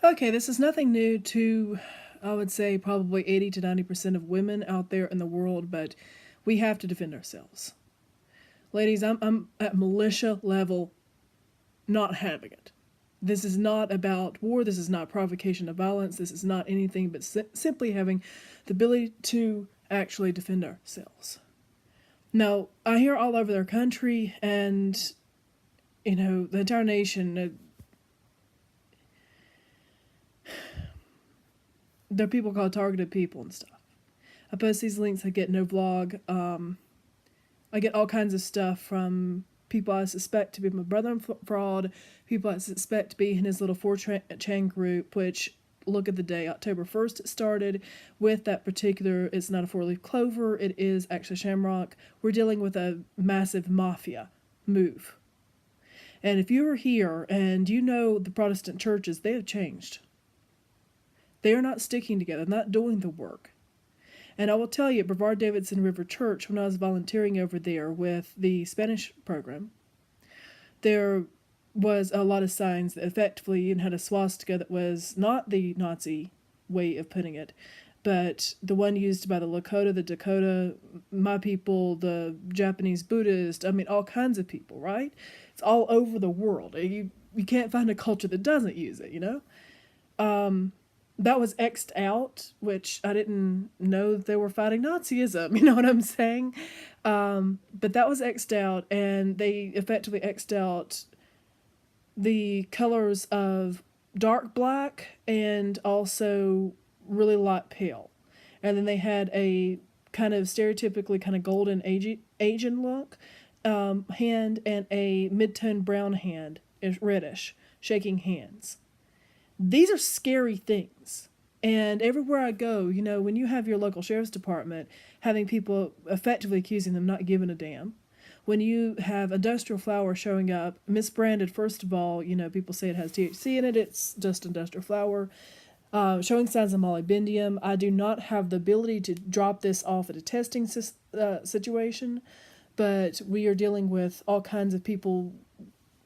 Okay, this is nothing new to, I would say, probably 80 to 90% of women out there in the world, but we have to defend ourselves. Ladies, I'm at militia level not having it. This is not about war. This is not provocation of violence. This is not anything but simply having the ability to actually defend ourselves. Now, I hear all over their country and, the entire nation, there are people called targeted people and stuff. I post these links, I get no vlog. I get all kinds of stuff from people I suspect to be my brother in fraud, people I suspect to be in his little 4chan group, which, look at the day, October 1st it started with that particular, it's not a four-leaf clover, it is actually shamrock. We're dealing with a massive mafia move. And if you are here and you know the Protestant churches, they have changed. They are not sticking together, not doing the work. And I will tell you, at Brevard Davidson River Church, when I was volunteering over there with the Spanish program, there was a lot of signs that effectively even had a swastika that was not the Nazi way of putting it, but the one used by the Lakota, the Dakota, my people, the Japanese Buddhist, all kinds of people, right? It's all over the world. You can't find a culture that doesn't use it, that was X'd out, which I didn't know they were fighting Nazism, you know what I'm saying? But that was X'd out, and they effectively X'd out the colors of dark black and also really light pale. And then they had a kind of stereotypically kind of golden Asian look hand and a mid-tone brown hand, reddish, shaking hands. These are scary things. And everywhere I go, when you have your local sheriff's department having people effectively accusing them not giving a damn, when you have industrial flower showing up, misbranded, first of all, people say it has THC in it, it's just industrial flower, showing signs of molybdenum. I do not have the ability to drop this off at a testing situation, but we are dealing with all kinds of people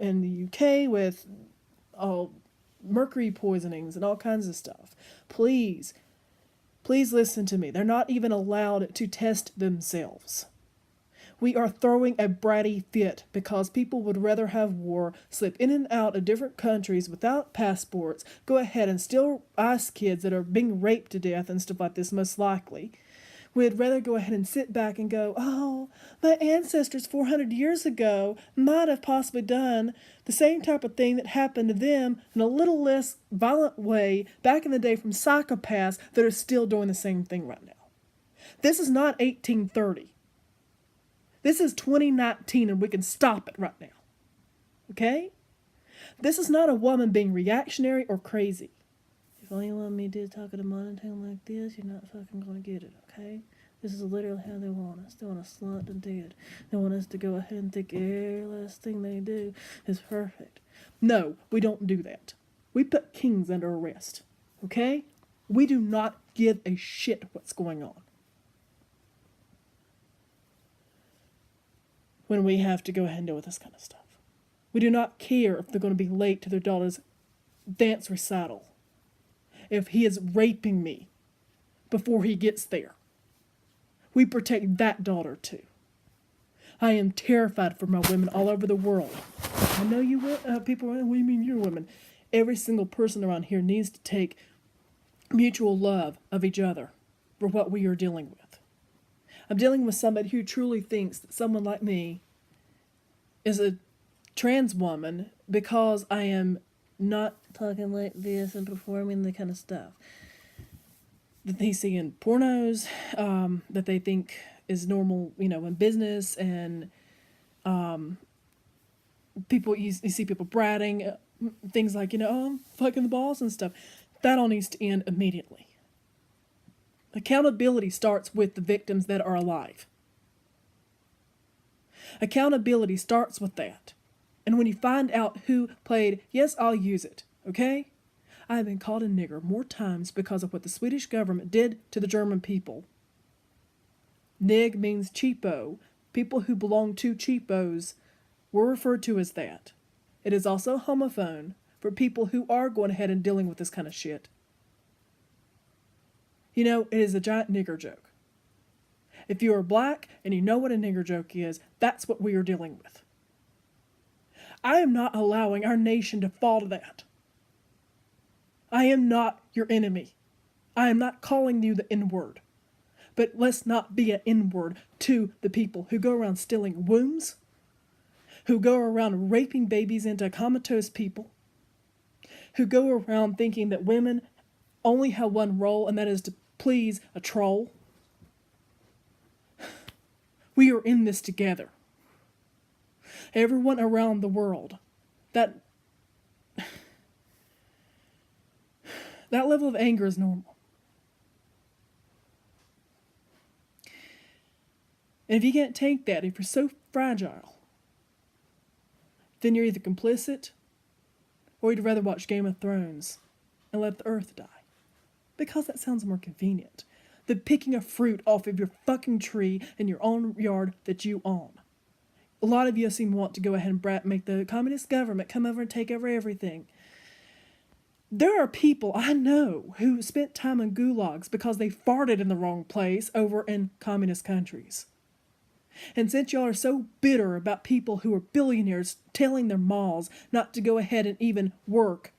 in the UK with all mercury poisonings and all kinds of stuff. Please listen to me. They're not even allowed to test themselves. We are throwing a bratty fit because people would rather have war, slip in and out of different countries without passports, go ahead and steal ICE kids that are being raped to death and stuff like this, most likely. We'd rather go ahead and sit back and go, oh, my ancestors 400 years ago might have possibly done the same type of thing that happened to them in a little less violent way back in the day from psychopaths that are still doing the same thing right now. This is not 1830. This is 2019 and we can stop it right now. Okay? This is not a woman being reactionary or crazy. If all you want me to do is talk in a monotone like this, you're not fucking gonna get it, okay? This is literally how they want us. They want us slut and dead. They want us to go ahead and think every last thing they do is perfect. No, we don't do that. We put kings under arrest, okay? We do not give a shit what's going on when we have to go ahead and deal with this kind of stuff. We do not care if they're going to be late to their daughter's dance recital, if he is raping me before he gets there. We protect that daughter too. I am terrified for my women all over the world. I know you people, what do you mean you're women? Every single person around here needs to take mutual love of each other for what we are dealing with. I'm dealing with somebody who truly thinks that someone like me is a trans woman because I am not talking like this and performing the kind of stuff that they see in pornos, that they think is normal, in business, and people, you see people bratting, things like, oh, I'm fucking the balls and stuff. That all needs to end immediately. Accountability starts with the victims that are alive. Accountability starts with that. And when you find out who played, yes, I'll use it, okay? I have been called a nigger more times because of what the Swedish government did to the German people. Nig means cheapo. People who belong to cheapos were referred to as that. It is also homophone for people who are going ahead and dealing with this kind of shit. You know, it is a giant nigger joke. If you are black and you know what a nigger joke is, that's what we are dealing with. I am not allowing our nation to fall to that. I am not your enemy. I am not calling you the N-word. But let's not be an N-word to the people who go around stealing wombs, who go around raping babies into comatose people, who go around thinking that women only have one role, and that is to please a troll. We are in this together. Everyone around the world, that level of anger is normal. And if you can't take that, if you're so fragile, then you're either complicit or you'd rather watch Game of Thrones and let the earth die. Because that sounds more convenient than picking a fruit off of your fucking tree in your own yard that you own. A lot of you seem to want to go ahead and make the communist government come over and take over everything. There are people I know who spent time in gulags because they farted in the wrong place over in communist countries. And since y'all are so bitter about people who are billionaires telling their malls not to go ahead and even work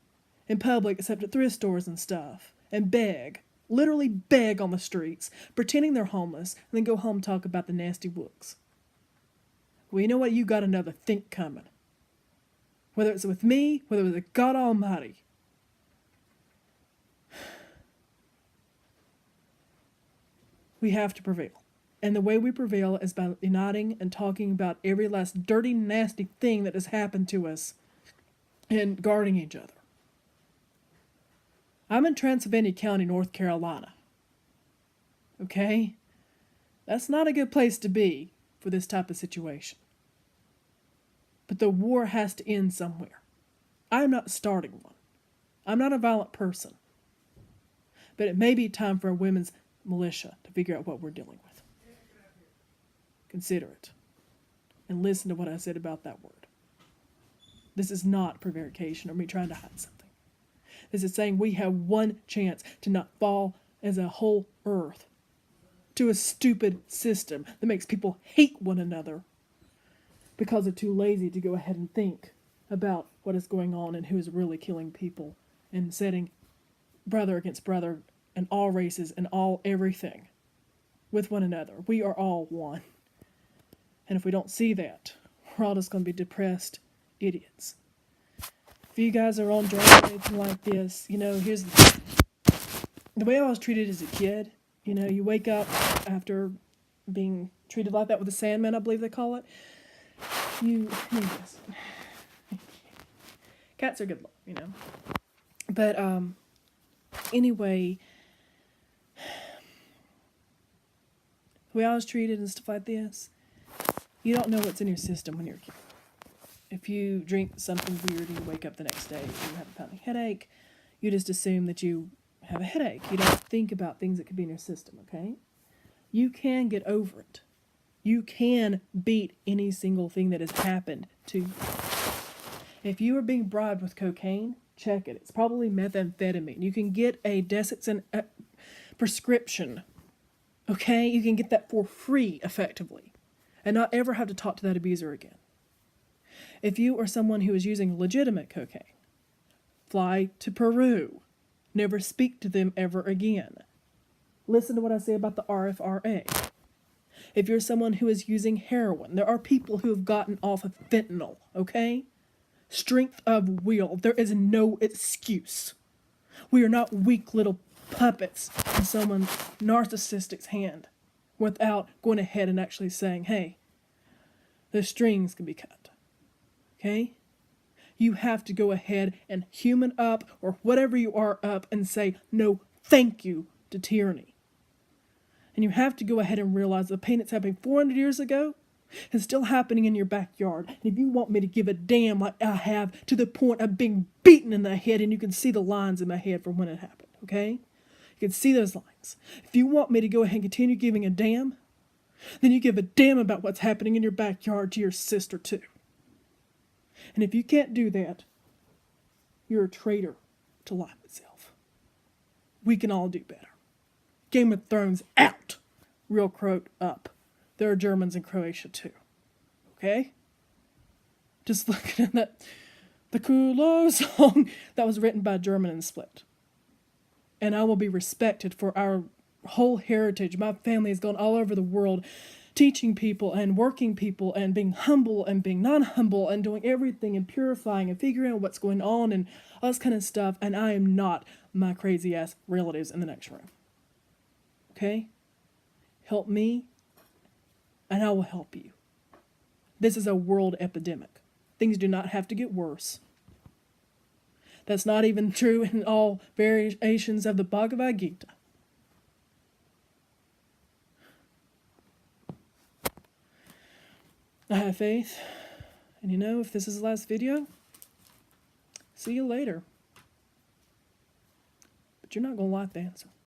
in public except at thrift stores and stuff, and beg, literally beg on the streets, pretending they're homeless, and then go home and talk about the nasty books. Well, you know what? You got another think coming. Whether it's with me, whether it's with God Almighty. We have to prevail. And the way we prevail is by uniting and talking about every last dirty, nasty thing that has happened to us and guarding each other. I'm in Transylvania County, North Carolina. Okay? That's not a good place to be for this type of situation. But the war has to end somewhere. I'm not starting one. I'm not a violent person. But it may be time for a women's militia to figure out what we're dealing with. Consider it. And listen to what I said about that word. This is not prevarication or me trying to hide something. This is saying we have one chance to not fall as a whole earth to a stupid system that makes people hate one another because they're too lazy to go ahead and think about what is going on and who is really killing people and setting brother against brother and all races and all everything with one another. We are all one. And if we don't see that, we're all just going to be depressed idiots. If you guys are on drugs or anything like this, you know, here's the way I was treated as a kid. You know, you wake up after being treated like that with a Sandman, I believe they call it. Cats are good luck, you know. But anyway, the way I was treated and stuff like this, you don't know what's in your system when you're a kid. If you drink something weird and you wake up the next day and you have a pounding headache, you just assume that you have a headache. You don't think about things that could be in your system, okay? You can get over it. You can beat any single thing that has happened to you. If you are being bribed with cocaine, check it. It's probably methamphetamine. You can get a Desitin prescription, okay? You can get that for free, effectively, and not ever have to talk to that abuser again. If you are someone who is using legitimate cocaine, fly to Peru. Never speak to them ever again. Listen to what I say about the RFRA. If you're someone who is using heroin, there are people who have gotten off of fentanyl, okay? Strength of will. There is no excuse. We are not weak little puppets in someone's narcissistic's hand without going ahead and actually saying, hey, the strings can be cut. Okay? You have to go ahead and human up or whatever you are up and say no thank you to tyranny. And you have to go ahead and realize the pain that's happening 400 years ago is still happening in your backyard. And if you want me to give a damn like I have to the point of being beaten in the head, and you can see the lines in my head from when it happened, okay? You can see those lines. If you want me to go ahead and continue giving a damn, then you give a damn about what's happening in your backyard to your sister too. And if you can't do that, You're a traitor to life itself. We can all do better. Game of Thrones out. Real Croat up. There are Germans in Croatia too. Okay? Just looking at that. The Kulo song that was written by German and Split. And I will be respected for our whole heritage. My family has gone all over the world teaching people and working people and being humble and being non-humble and doing everything and purifying and figuring out what's going on and all this kind of stuff. And I am not my crazy ass relatives in the next room. Okay? Help me and I will help you. This is a world epidemic. Things do not have to get worse. That's not even true in all variations of the Bhagavad Gita. I have faith, and you know, if this is the last video, see you later. But you're not going to like the answer.